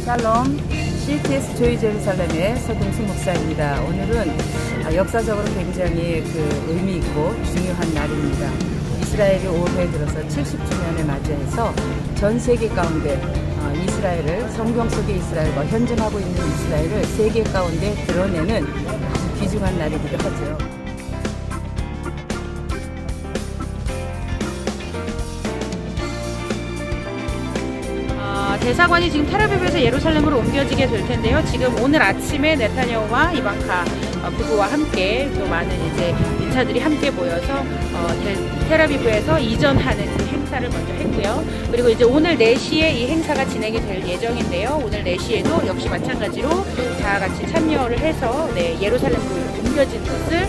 샬롬, CTS 조이 제루살렘의 서동수 목사입니다. 오늘은 역사적으로 굉장히 의미 있고 중요한 날입니다. 이스라엘이 올해 들어서 70주년을 맞이해서 전 세계 가운데 이스라엘을, 성경 속의 이스라엘과 현존하고 있는 이스라엘을 세계 가운데 드러내는 아주 귀중한 날이기도 하죠. 대사관이 지금 텔아비브에서 예루살렘으로 옮겨지게 될 텐데요. 지금 오늘 아침에 네타냐후와 이방카 부부와 함께 또 많은 이제 인사들이 함께 모여서 텔아비브에서 이전하는 행사를 먼저 했고요. 그리고 이제 오늘 4시에 이 행사가 진행이 될 예정인데요. 오늘 4시에도 역시 마찬가지로 다 같이 참여를 해서 예루살렘으로 옮겨진 것을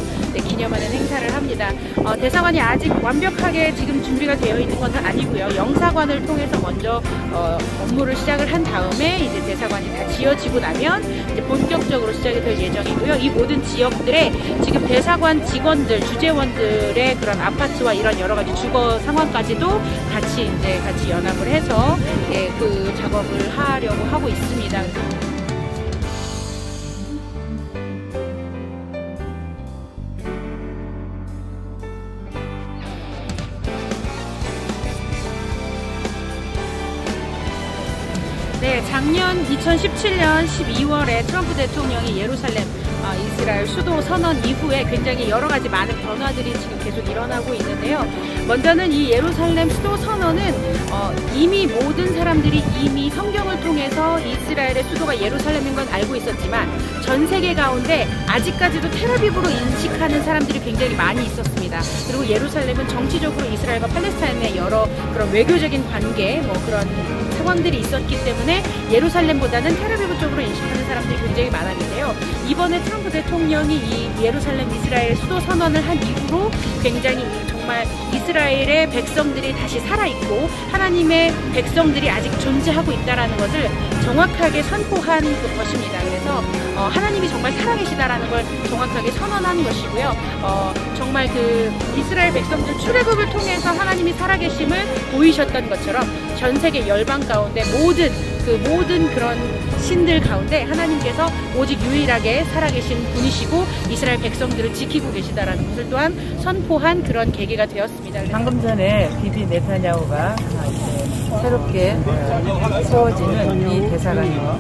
기념하는 행사를 합니다. 대사관이 아직 완벽하게 지금 준비가 되어 있는 것은 아니고요. 영사관을 통해서 먼저 업무를 시작을 한 다음에 이제 대사관이 다 지어지고 나면 이제 본격적으로 시작이 될 예정이고요. 이 모든 지역들의 지금 대사관 직원들, 주재원들의 그런 아파트와 이런 여러 가지 주거 상황까지도 같이 연합을 해서 그 작업을 하려고 하고 있습니다. 작년 2017년 12월에 트럼프 대통령이 예루살렘 이스라엘 수도 선언 이후에 굉장히 여러 가지 많은 변화들이 지금 계속 일어나고 있는데요. 먼저는 이 예루살렘 수도 선언은 이미 모든 사람들이 이미 성경을 통해서 이스라엘의 수도가 예루살렘인 건 알고 있었지만 전 세계 가운데 아직까지도 텔아비브로 인식하는 사람들이 굉장히 많이 있었습니다. 그리고 예루살렘은 정치적으로 이스라엘과 팔레스타인의 여러 그런 외교적인 관계 그런 상황들이 있었기 때문에 예루살렘보다는 텔아비브 쪽으로 인식하는 사람들이 굉장히 많았는데요. 이번에 트럼프 대통령이 이 예루살렘 이스라엘 수도 선언을 한 이후로 굉장히 정말 이스라엘의 백성들이 다시 살아있고 하나님의 백성들이 아직 존재하고 있다는 것을 정확하게 선포한 것입니다. 그래서 하나님이 정말 살아계시다라는 걸 정확하게 선언한 것이고요. 정말 이스라엘 백성들 출애굽을 통해서 하나님이 살아계심을 보이셨던 것처럼 전 세계 열방 가운데 모든 그런 신들 가운데 하나님께서 오직 유일하게 살아계신 분이시고 이스라엘 백성들을 지키고 계시다라는 것을 또한 선포한 그런 계기가 되었습니다. 방금 전에 비비 네타냐후가 새롭게 세워지는 이 대사관으로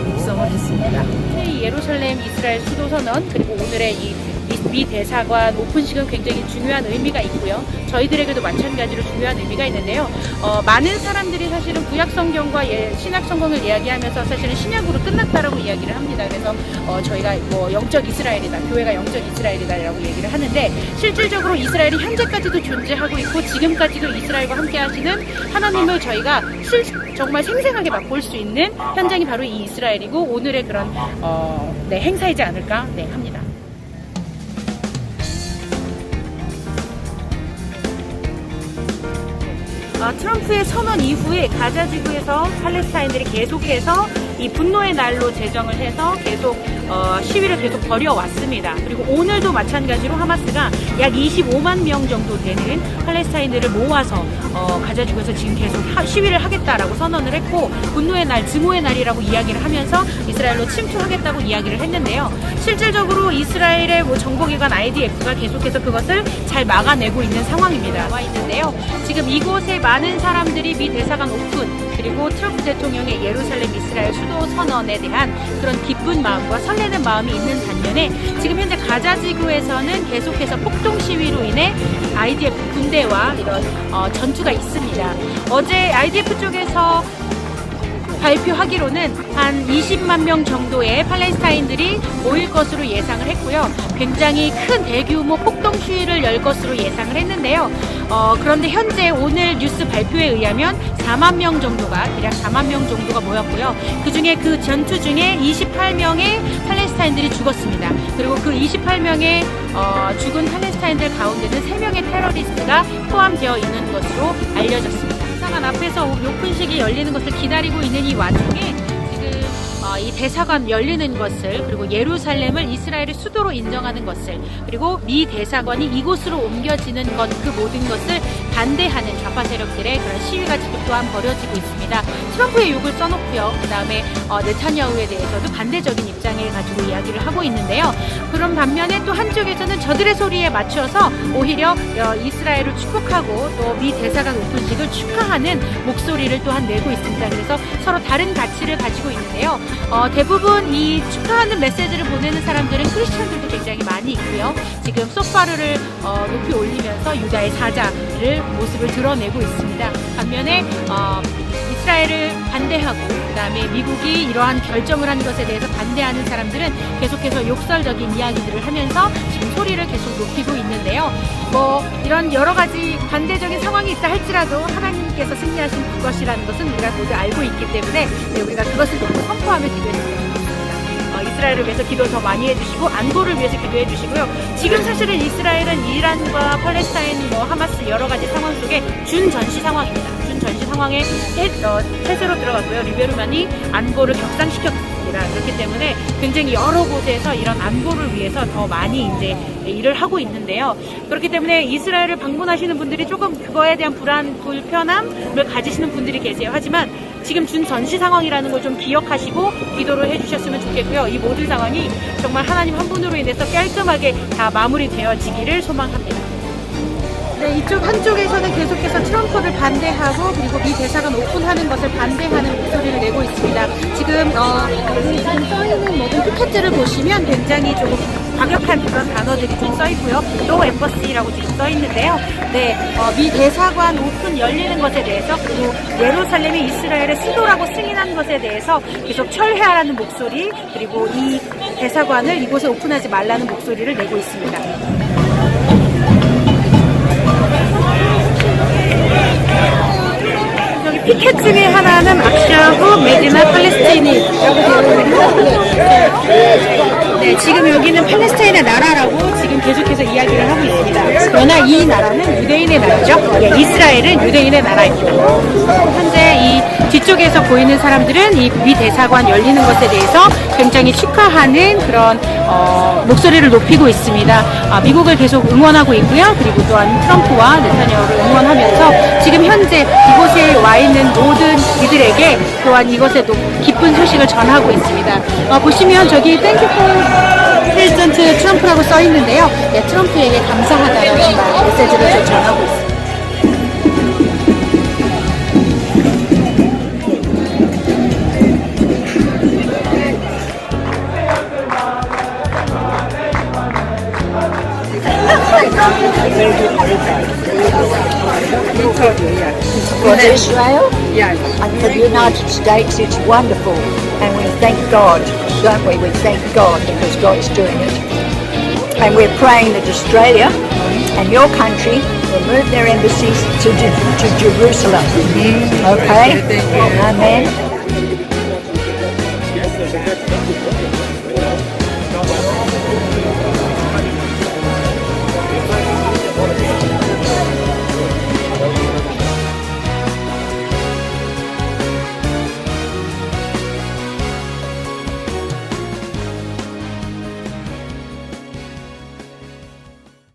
입성을 했습니다. 이 예루살렘 이스라엘 수도 선언 그리고 오늘의 미 대사관 오픈식은 굉장히 중요한 의미가 있고요. 저희들에게도 마찬가지로 중요한 의미가 있는데요. 많은 사람들이 사실은 구약 성경과 신약 성경을 이야기하면서 사실은 신약으로 끝났다라고 이야기를 합니다. 그래서 저희가 영적 이스라엘이다, 교회가 영적 이스라엘이다라고 얘기를 하는데 실질적으로 이스라엘이 현재까지도 존재하고 있고 지금까지도 이스라엘과 함께 하시는 하나님을 저희가 정말 생생하게 맛볼 수 있는 현장이 바로 이 이스라엘이고 오늘의 그런 행사이지 않을까 합니다. 트럼프의 선언 이후에 가자 지구에서 팔레스타인들이 계속해서 이 분노의 날로 제정을 해서 계속 시위를 계속 벌여왔습니다. 그리고 오늘도 마찬가지로 하마스가 약 25만 명 정도 되는 팔레스타인들을 모아서 가자 지구에서 지금 계속 시위를 하겠다라고 선언을 했고 분노의 날, 증오의 날이라고 이야기를 하면서 이스라엘로 침투하겠다고 이야기를 했는데요. 실질적으로 이스라엘의 정보기관 IDF가 계속해서 그것을 잘 막아내고 있는 상황입니다. 나와 있는데요. 지금 이곳에 많은 사람들이 미 대사관 오픈 그리고 트럼프 대통령의 예루살렘 이스라엘 수도 선언에 대한 그런 기쁜 마음과 설레는 마음이 있는 반면에 지금 현재 가자 지구에서는 계속해서 폭동 시위로 인해 IDF 군대와 이런 전투가 있습니다. 어제 IDF 쪽에서 발표하기로는 한 20만 명 정도의 팔레스타인들이 모일 것으로 예상을 했고요. 굉장히 큰 대규모 폭동 시위를 열 것으로 예상을 했는데요. 그런데 현재 오늘 뉴스 발표에 의하면 4만 명 정도가 대략 4만 명 정도가 모였고요. 그중에 그 전투 중에 28명의 팔레스타인들이 죽었습니다. 그리고 그 28명의 죽은 팔레스타인들 가운데는 3명의 테러리스트가 포함되어 있는 것으로 알려졌습니다. 대사관 앞에서 오픈식이 열리는 것을 기다리고 있는 이 와중에 지금 이 대사관 열리는 것을 그리고 예루살렘을 이스라엘의 수도로 인정하는 것을 그리고 미 대사관이 이곳으로 옮겨지는 것 그 모든 것을 반대하는 좌파 세력들의 그런 시위가 지금 또한 벌어지고 있습니다. 트럼프의 욕을 써놓고요. 그 다음에 네타냐후에 대해서도 반대적인 입장을 가지고 이야기를 하고 있는데요. 그런 반면에 또 한쪽에서는 저들의 소리에 맞춰서 오히려 이스라엘을 축복하고 또 미 대사관 오픈식을 축하하는 목소리를 또한 내고 있습니다. 그래서 서로 다른 가치를 가지고 있는데요. 대부분 이 축하하는 메시지를 보내는 사람들은 크리스천들도 굉장히 많이 있고요. 지금 소파르를 높이 올리면서 유다의 사자를 모습을 드러내고 있습니다. 반면에 이스라엘을 반대하고 그다음에 미국이 이러한 결정을 한 것에 대해서 반대하는 사람들은 계속해서 욕설적인 이야기들을 하면서 지금 소리를 계속 높이고 있는데요. 이런 여러 가지 반대적인 상황이 있다 할지라도 하나님께서 승리하신 그것이라는 것은 우리가 모두 알고 있기 때문에 우리가 그것을 놓고 선포하며 기도했습니다. 이스라엘을 위해서 기도 더 많이 해주시고 안보를 위해서 기도해 주시고요. 지금 사실은 이스라엘은 이란과 팔레스타인, 하마스 여러 가지 상황 속에 준전시 상황입니다. 준전시 상황에 태세로 들어갔고요. 리베르만이 안보를 격상시켰습니다. 그렇기 때문에 굉장히 여러 곳에서 이런 안보를 위해서 더 많이 이제 일을 하고 있는데요. 그렇기 때문에 이스라엘을 방문하시는 분들이 조금 그거에 대한 불편함을 가지시는 분들이 계세요. 하지만 지금 준전시 상황이라는 걸 좀 기억하시고 기도를 해주셨으면 좋겠고요. 이 모든 상황이 정말 하나님 한 분으로 인해서 깔끔하게 다 마무리되어지기를 소망합니다. 네, 이쪽 한쪽에서는 계속해서 트럼프를 반대하고 그리고 미 대사관 오픈하는 것을 반대하는 목소리를 내고 있습니다. 지금 써있는 모든 피켓들을 보시면 굉장히 좀 과격한 그런 단어들이 좀 써있고요. No Embassy라고 지금 써있는데요. 네, 미 대사관 오픈 열리는 것에 대해서 그리고 예루살렘이 이스라엘의 수도라고 승인한 것에 대해서 계속 철회하라는 목소리 그리고 이 대사관을 이곳에 오픈하지 말라는 목소리를 내고 있습니다. 여기 피켓 중에 하나는 악샤후 메디나 팔레스타인이라고 되어 있는데요. 네, 지금 여기는 팔레스타인의 나라라고 지금 계속해서 이야기를 하고 있습니다. 그러나 이 나라는 유대인의 나라죠. 네, 이스라엘은 유대인의 나라입니다. 현재 이 뒤쪽에서 보이는 사람들은 이 미 대사관 열리는 것에 대해서 굉장히 축하하는 그런 목소리를 높이고 있습니다. 미국을 계속 응원하고 있고요. 그리고 또한 트럼프와 네타냐후를 응원하면서 지금 현재 이곳에 와 있는 모든 이들에게 또한 이것에 기쁜 소식을 전하고 있습니다. 보시면 저기 땡큐 포 프레지던트 트럼프라고 써 있는데요. 네, 트럼프에게 감사하다는 메시지를 좀 전하고 있습니다. For Israel and for the United States, it's wonderful, and we thank God, don't we? We thank God because God's doing it, and we're praying that Australia and your country will move their embassies to Jerusalem. Okay? Amen.